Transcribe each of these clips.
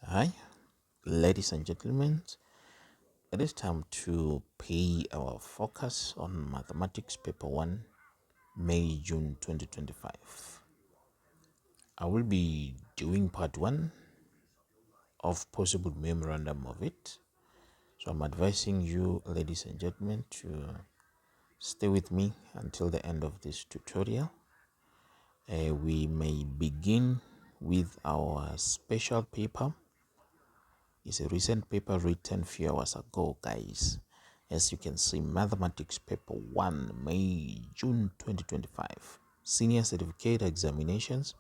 Hi, ladies and gentlemen. It is time to pay our focus on Mathematics Paper 1, May, June 2025. I will be doing part 1 of possible memorandum of it. So I'm advising you, ladies and gentlemen, to stay with me until the end of this tutorial. We may begin with our special paper. It's a recent paper written a few hours ago, guys. As you can see, Mathematics Paper 1, May, June 2025. Senior Certificate Examinations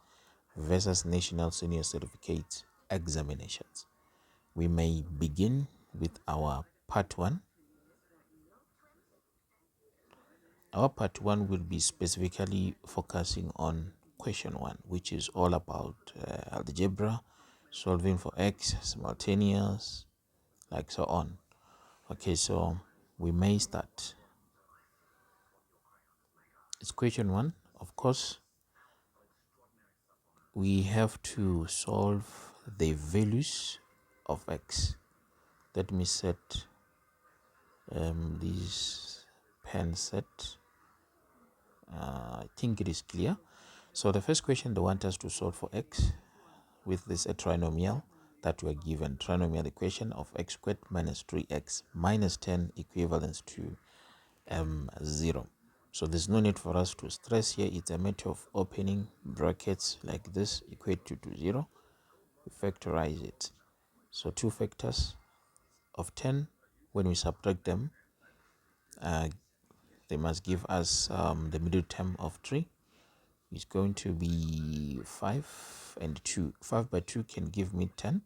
versus National Senior Certificate Examinations. We may begin with our part 1. Our part 1 will be specifically focusing on question 1, which is all about algebra, solving for x, simultaneous, like so on. Okay, so we may start. It's question 1. Of course, we have to solve the values of x. Let me set this pen set. I think it is clear. So the first question, they want us to solve for x with this a trinomial that we are given. Trinomial equation of x squared minus 3x minus 10 equivalents to 0. So there's no need for us to stress here. It's a matter of opening brackets like this, equate to 0. We factorize it. So 2 factors of 10, when we subtract them, they must give us the middle term of 3. It's going to be 5 and 2. 5 by 2 can give me 10.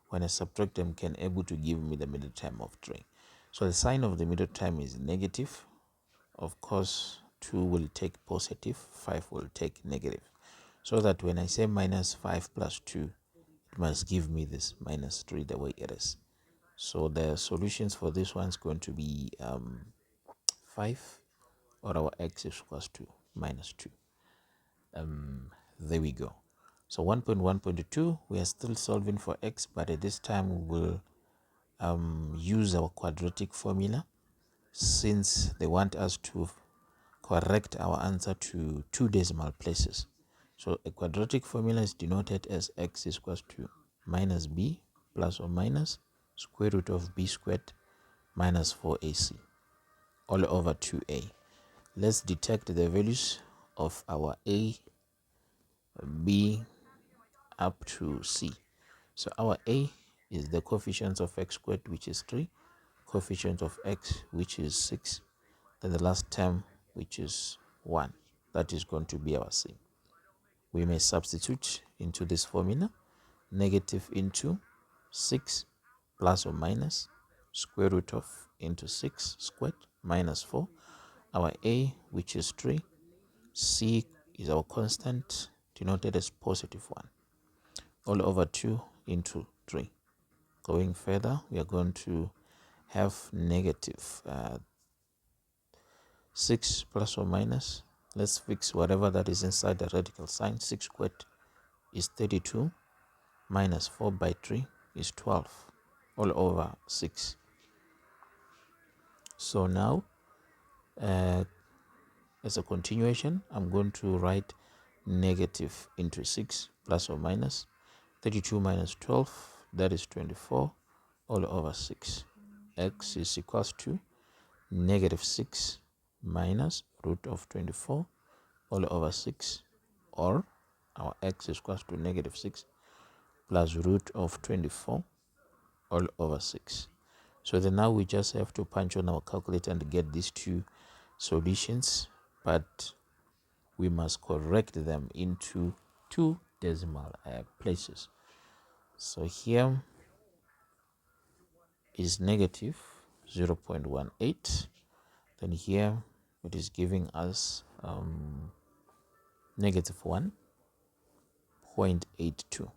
When I subtract them, can able to give me the middle term of 3. So the sign of the middle term is negative. Of course, 2 will take positive, 5 will take negative. So that when I say minus 5 plus 2, it must give me this minus 3 the way it is. So the solutions for this one is going to be 5, or our x is equals to minus 2. There we go. So 1.1.2, we are still solving for x, but at this time we will use our quadratic formula, since they want us to correct our answer to 2 decimal places. So a quadratic formula is denoted as x is equals to minus b plus or minus square root of b squared minus 4ac all over 2a. Let's detect the values of our a, b up to c. So our a is the coefficients of x squared, which is 3, coefficient of x, which is 6, then the last term, which is 1. That is going to be our c. We may substitute into this formula, negative into 6 plus or minus square root of into 6 squared minus 4. Our a, which is 3, c is our constant, denoted as positive 1, all over 2 into 3. Going further, we are going to have negative 6 plus or minus. Let's fix whatever that is inside the radical sign. 6 squared is 32 minus 4 by 3 is 12 all over 6. So now as a continuation, I'm going to write negative into 6 plus or minus 32 minus 12, that is 24 all over 6. X is equals to negative 6 minus root of 24 all over 6, or our x is equals to negative 6 plus root of 24 all over 6. So then now we just have to punch on our calculator and get these two solutions, but we must correct them into 2 decimal places. So here is negative 0.18, then here it is giving us negative 1.82.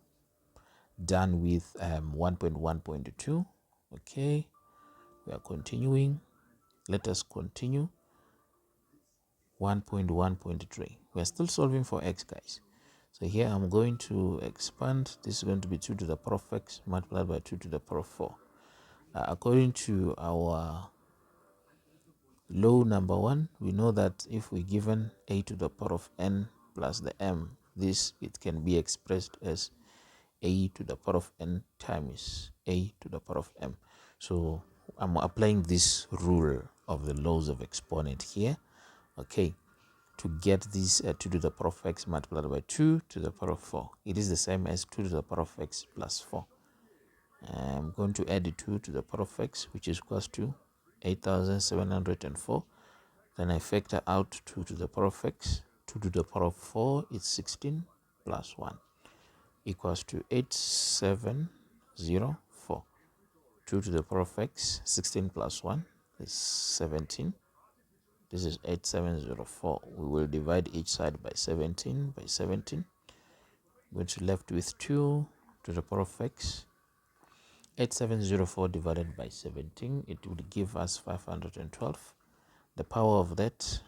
Done with 1.1.2. Okay, we are continuing. Let us continue. 1.1.3. We are still solving for x, guys. So here I'm going to expand. This is going to be 2 to the power of x multiplied by 2 to the power of 4. According to our law number 1, we know that if we're given a to the power of n plus the m, it can be expressed as a to the power of n times a to the power of m. So I'm applying this rule of the laws of exponent here, okay, to get this 2 to the power of x multiplied by 2 to the power of 4. It is the same as 2 to the power of x plus 4. I'm going to add the 2 to the power of x, which is equals to 8,704. Then I factor out 2 to the power of x. 2 to the power of 4 is 16 plus 1 equals to 8704. 2 to the power of x, 16 plus 1 is 17. This is 8704. We will divide each side by 17 by 17. We're left with 2 to the power of x. 8704 divided by 17, it would give us 512. The power of that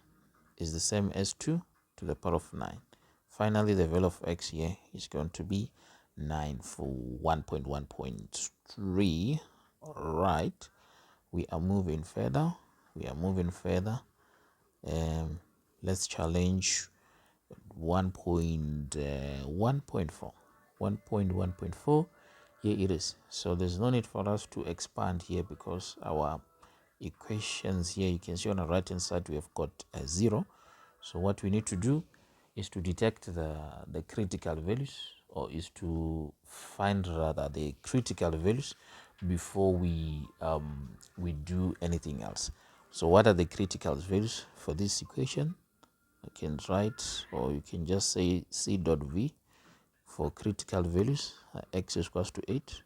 is the same as 2 to the power of 9. Finally, the value of x here is going to be 9 for 1.1.3. All right, we are moving further. Let's challenge 1.1.4. 1.1.4, here it is. So there's no need for us to expand here because our equations here, you can see on the right hand side we have got a 0. So what we need to do is to detect the critical values, or is to find rather the critical values before we do anything else. So what are the critical values for this equation? You can write, or you can just say C dot V for critical values, x is equals to 8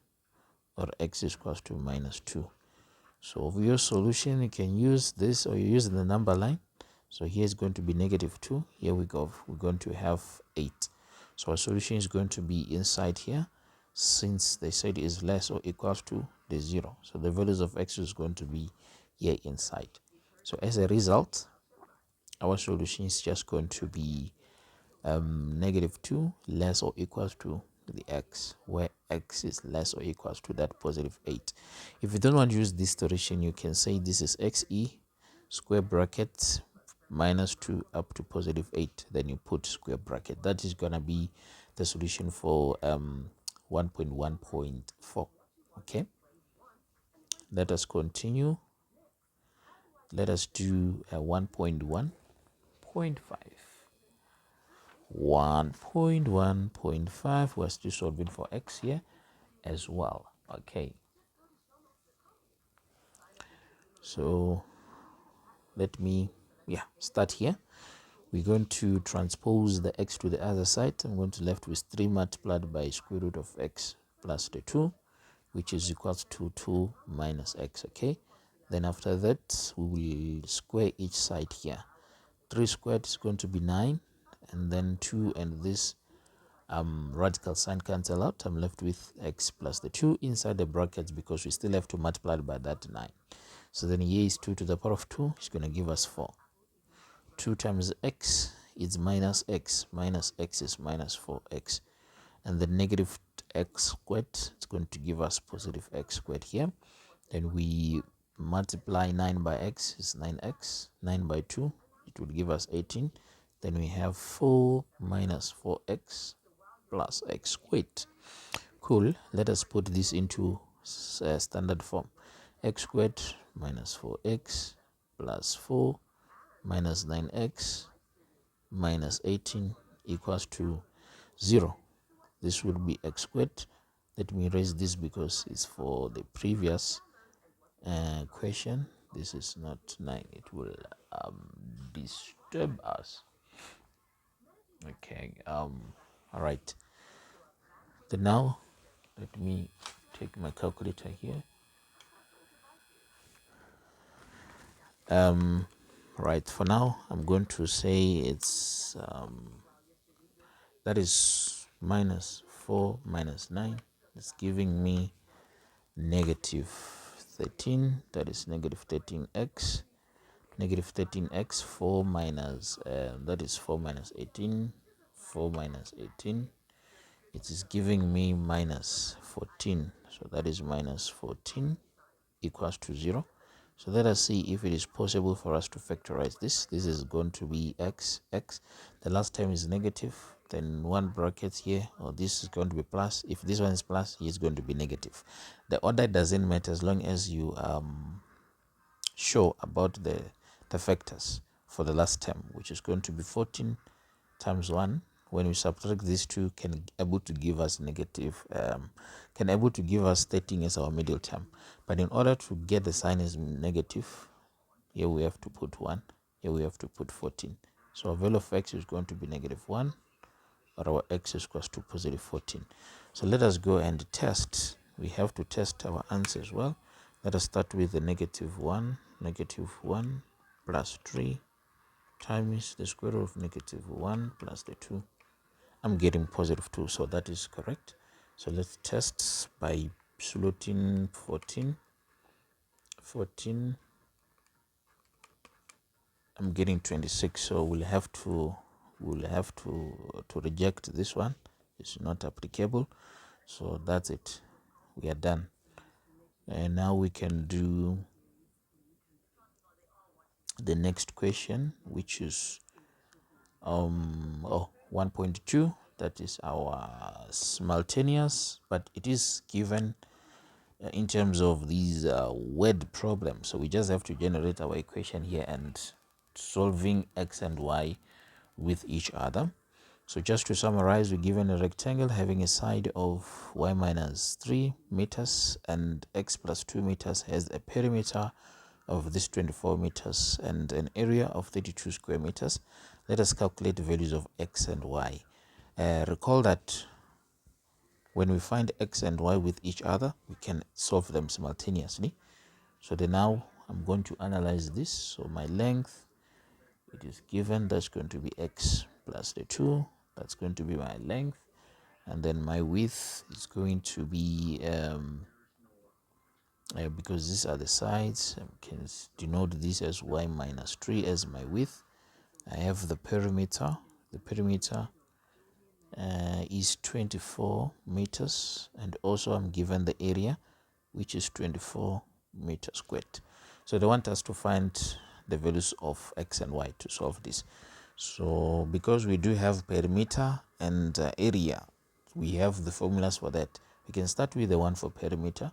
or x is equals to minus 2. So for your solution, you can use this, or you use the number line. So here is going to be -2. Here we go. We're going to have 8. So our solution is going to be inside here, since they said is less or equals to the 0. So the values of x is going to be here inside. So as a result, our solution is just going to be -2 less or equals to the x, where x is less or equals to that +8. If you don't want to use this solution, you can say this is xe square bracket -2 up to +8, then you put square bracket. That is gonna be the solution for 1.1.4. okay, let us continue. Let us do 1.1.5. 1.1.5, we're still solving for x here as well. Okay, so let me start here. We're going to transpose the x to the other side. I'm going to left with 3 multiplied by square root of x plus the 2, which is equals to 2 minus x. Okay, then after that we will square each side here. 3 squared is going to be 9, and then 2 and this radical sign cancel out. I'm left with x plus the 2 inside the brackets because we still have to multiply by that 9. So then here is 2 to the power of 2. It's going to give us 4. 2 times x is minus x. Minus x is minus 4x. And the negative x squared, it's going to give us positive x squared here. Then we multiply 9 by x is 9x. 9 by 2, it will give us 18. Then we have 4 minus 4x plus x squared. Cool. Let us put this into standard form. X squared minus 4x plus 4 minus 9x minus 18 equals to 0. This will be x squared. Let me erase this because it's for the previous question. This is not 9. It will disturb us. Okay. All right. Then now let me take my calculator here. Right, for now I'm going to say it's that is minus 4 minus 9. It's giving me negative 13. That is negative 13x. Negative 13x. 4 minus that is 4 minus 18. 24 minus 18. It is giving me minus 14. So that is minus 14 equals to 0. So let us see if it is possible for us to factorize this. This is going to be x. The last term is negative. Then one bracket here, or this is going to be plus. If this one is plus, it's going to be negative. The order doesn't matter as long as you show about the factors for the last term, which is going to be 14 times 1. When we subtract these two, can able to give us negative, can able to give us 13 as our middle term. But in order to get the sign as negative, here we have to put 1, here we have to put 14. So our value of x is going to be negative 1, or our x is equals to positive 14. So let us go and test. We have to test our answer as well. Let us start with the negative 1 plus 3 times the square root of negative 1 plus the 2. I'm getting positive 2, so that is correct. So let's test by slotting 14. I'm getting 26, so we'll have to reject this one. It's not applicable. So that's it. We are done. And now we can do the next question, which is 1.2. That is our simultaneous, but it is given in terms of these word problems. So we just have to generate our equation here and solving x and y with each other. So just to summarize, we're given a rectangle having a side of y minus 3 meters and x plus 2 meters has a perimeter of this 24 meters and an area of 32 square meters. Let us calculate the values of x and y. Recall that when we find x and y with each other, we can solve them simultaneously. So then now I'm going to analyze this. So my length, it is given, that's going to be x plus the 2. That's going to be my length. And then my width is going to be, because these are the sides, I can denote this as y minus 3 as my width. I have the perimeter. The perimeter is 24 meters, and also I'm given the area, which is 24 meters squared. So they want us to find the values of x and y to solve this. So because we do have perimeter and area, we have the formulas for that. We can start with the one for perimeter.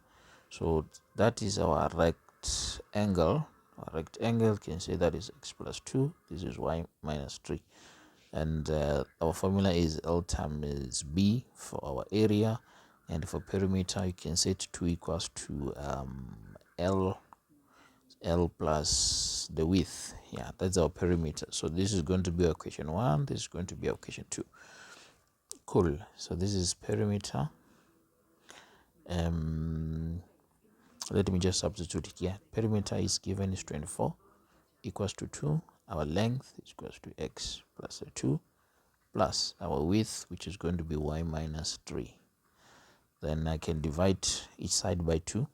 So that is our rectangle. Our rectangle can say that is x plus 2. This is y minus 3. And our formula is L times B for our area, and for perimeter you can set 2 equals to L plus the width. Yeah, that's our perimeter. So this is going to be our equation 1, this is going to be our equation 2. Cool. So this is perimeter. Let me just substitute it here. Perimeter is given is 24 equals to 2. Our length is equals to x plus the 2 plus our width, which is going to be y minus 3. Then I can divide each side by 2.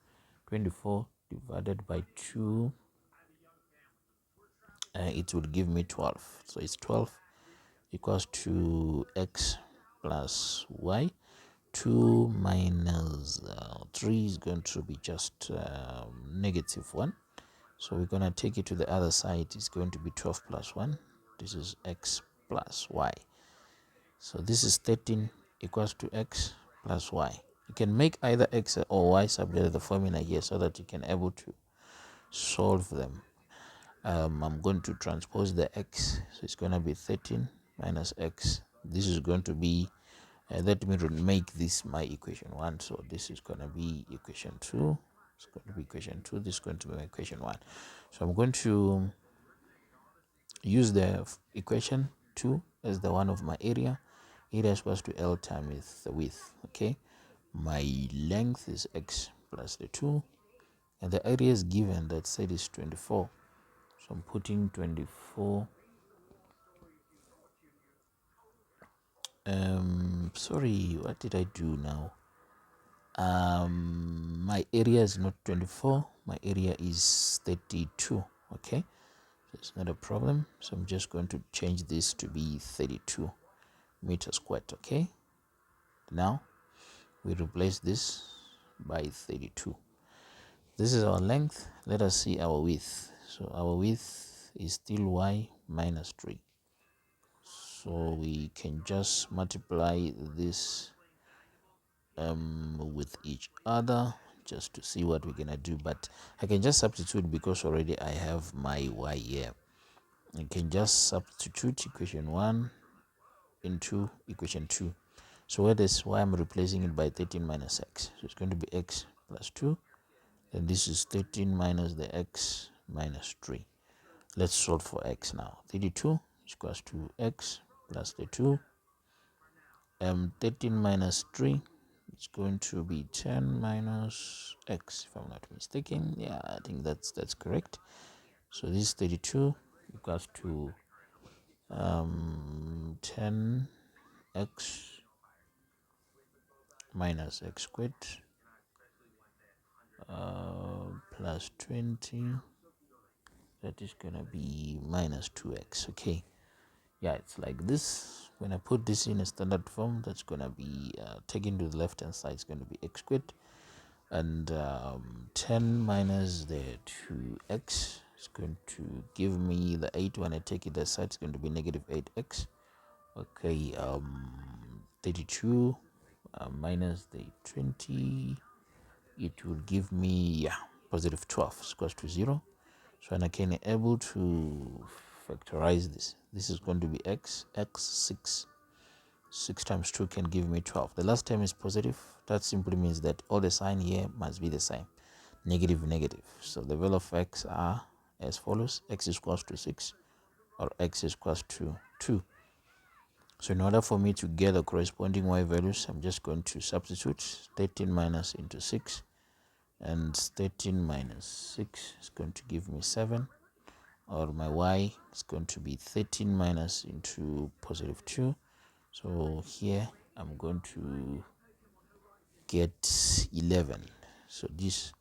24 divided by 2, it will give me 12. So it's 12 equals to x plus y. 2 minus 3 is going to be just negative 1. So we're going to take it to the other side. It's going to be 12 plus 1. This is x plus y. So this is 13 equals to x plus y. You can make either x or y subject to the formula here so that you can able to solve them. I'm going to transpose the x. So it's going to be 13 minus x. This is going to be, let me make this my equation 1. So this is going to be equation 2. It's going to be equation 2. This is going to be my equation 1. So I'm going to use the equation 2 as the one of my area. Area is equals to L times the width. Okay, my length is x plus the 2, and the area is given, that said is 24. So I'm putting 24. Sorry, what did I do now? My area is not 24, my area is 32. Okay, so it's not a problem. So I'm just going to change this to be 32. meters squared. Okay, now we replace this by 32. This is our length. Let us see our width. So our width is still y minus 3. So we can just multiply this with each other just to see what we're gonna do. But I can just substitute because already I have my y here. I can just substitute equation 1 into equation 2. So where this y, I'm replacing it by 13 minus x. So it's going to be x plus 2. Then this is 13 minus the x minus 3. Let's solve for x now. 32 is equals to x plus the 2. 13 minus 3 is going to be 10 minus x, if I'm not mistaken. Yeah, I think that's correct. So this 32 equals to 10x minus x squared plus 20. That is gonna be minus 2x. Okay, yeah, it's like this. When I put this in a standard form, that's gonna be taken to the left hand side, it's going to be x squared, and 10 minus the 2x is going to give me the 8. When I take it aside, it's going to be negative 8x. Okay, 32 minus the 20, it will give me positive 12 is equals to 0. So and I can able to factorize this. This is going to be x 6. 6 times 2 can give me 12. The last term is positive. That simply means that all the sign here must be the same. Negative, negative. So the value of x are as follows. X is equals to 6 or x is equals to 2. So in order for me to get the corresponding y values, I'm just going to substitute 13 minus into 6. And 13 minus 6 is going to give me 7. Or my y is going to be 13 minus into positive 2. So here I'm going to get 11. So these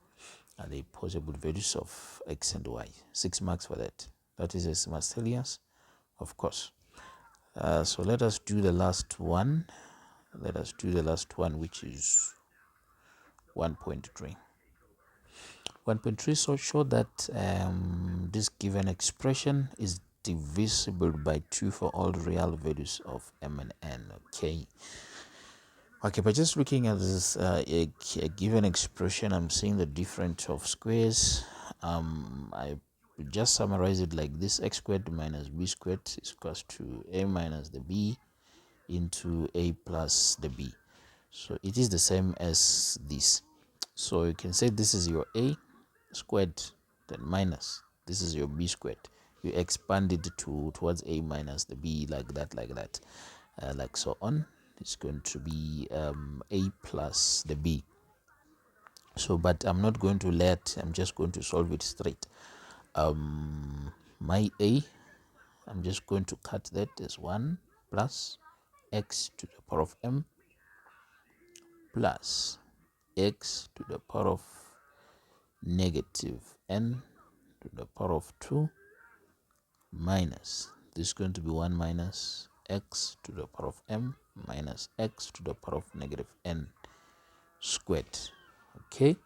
are the possible values of x and y. 6 marks for that. That is a Semesterlius, of course. So let us do the last one. Let us do the last one, which is 1.3. 1.3 so show that this given expression is divisible by 2 for all real values of m and n. Okay, by just looking at this a given expression, I'm seeing the difference of squares. I just summarize it like this: x squared minus b squared is equals to a minus the b into a plus the b. So it is the same as this. So you can say this is your a squared, then minus this is your b squared. You expand it towards a minus the b, like that, like so on. It's going to be a plus the b. So but I'm not going to I'm just going to solve it straight. My a, I'm just going to cut that as 1 plus x to the power of m plus x to the power of negative n to the power of 2 minus, this is going to be 1 minus x to the power of m minus x to the power of negative n squared. Okay,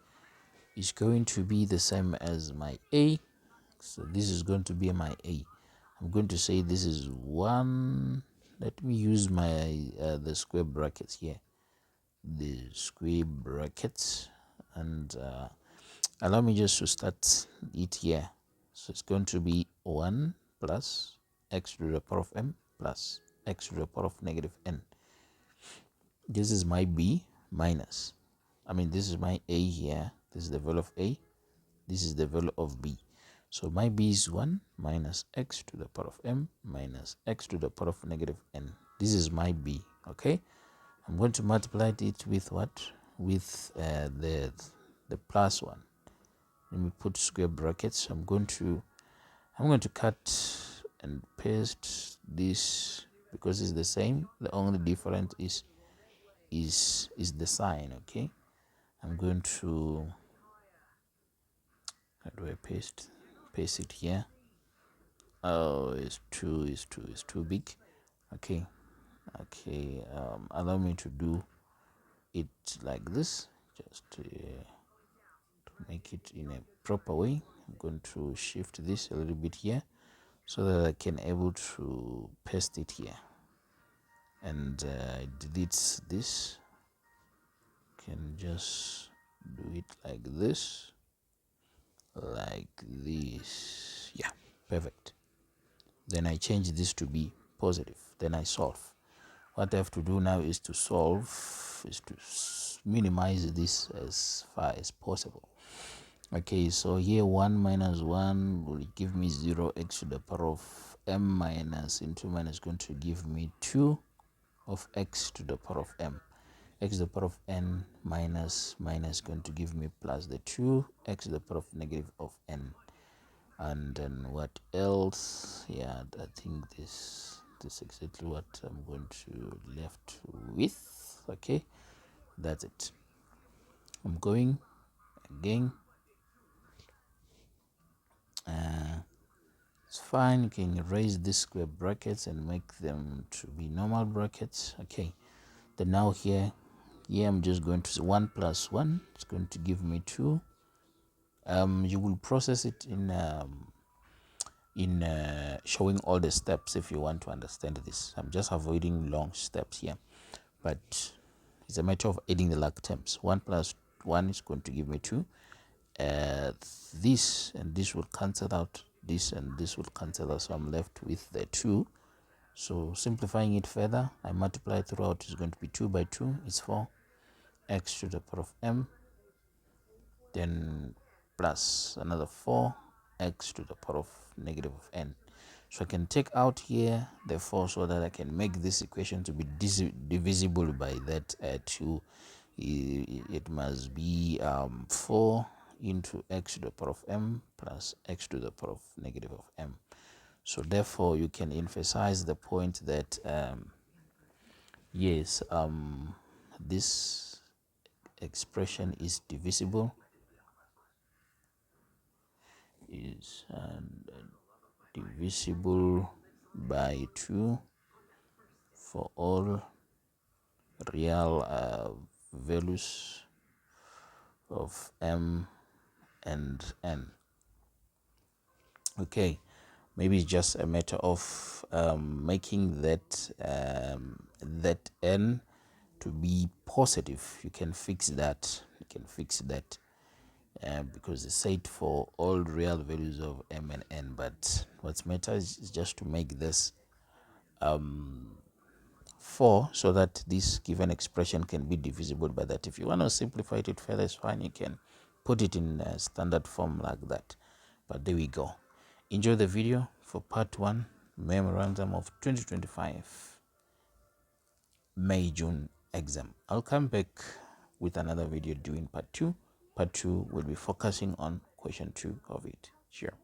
it's going to be the same as my a. So this is going to be my a. I'm going to say this is 1. Let me use my the square brackets here, the square brackets, and allow me just to start it here. So it's going to be 1 plus x to the power of m plus x to the power of negative n. This is my b minus, this is my a here. This is the value of a. This is the value of b. So my b is 1 minus x to the power of m minus x to the power of negative n. This is my b. Okay, I'm going to multiply it with what? With the plus one. Let me put square brackets. I'm going to cut and paste this because it's the same. The only difference is the sign. Okay, I'm going to, how do I paste it here? Oh, it's too big. Okay, Okay, allow me to do it like this, just to make it in a proper way. I'm going to shift this a little bit here so that I can able to paste it here, and delete this. Can just do it like this, yeah, perfect. Then I change this to be positive, then I solve. What I have to do now is to solve, is to minimize this as far as possible. Okay, so here 1 minus 1 will give me 0. X to the power of m minus into minus is going to give me 2 of x to the power of m. X to the power of n minus minus going to give me plus the 2 x to the power of negative of n. And then what else? Yeah, I think this is exactly what I'm going to left with. Okay, that's it. I'm going again. It's fine. You can erase these square brackets and make them to be normal brackets. Okay, then now here I'm just going to say 1 plus 1. It's going to give me 2. You will process it in showing all the steps if you want to understand this. I'm just avoiding long steps here, but it's a matter of adding the like terms. 1 plus 1 is going to give me 2. This and this will cancel out, this and this will cancel out, so I'm left with the 2. So simplifying it further, I multiply throughout, is going to be 2 by 2 is 4 x to the power of m, then plus another 4 x to the power of negative of n. So I can take out here the 4 so that I can make this equation to be divisible by that 2. It must be 4 into x to the power of m plus x to the power of negative of m. So therefore you can emphasize the point that yes, this expression is divisible, is divisible by 2 for all real values of m and n. Okay, maybe it's just a matter of making that that n to be positive. You can fix that. Because it's said for all real values of m and n, but what matters is just to make this 4 so that this given expression can be divisible by that. If you want to simplify it further, it's fine. You can put it in a standard form like that. But there we go. Enjoy the video for part 1, memorandum of 2025 May-June exam. I'll come back with another video doing part 2. Part 2 will be focusing on question 2 of it. Sure.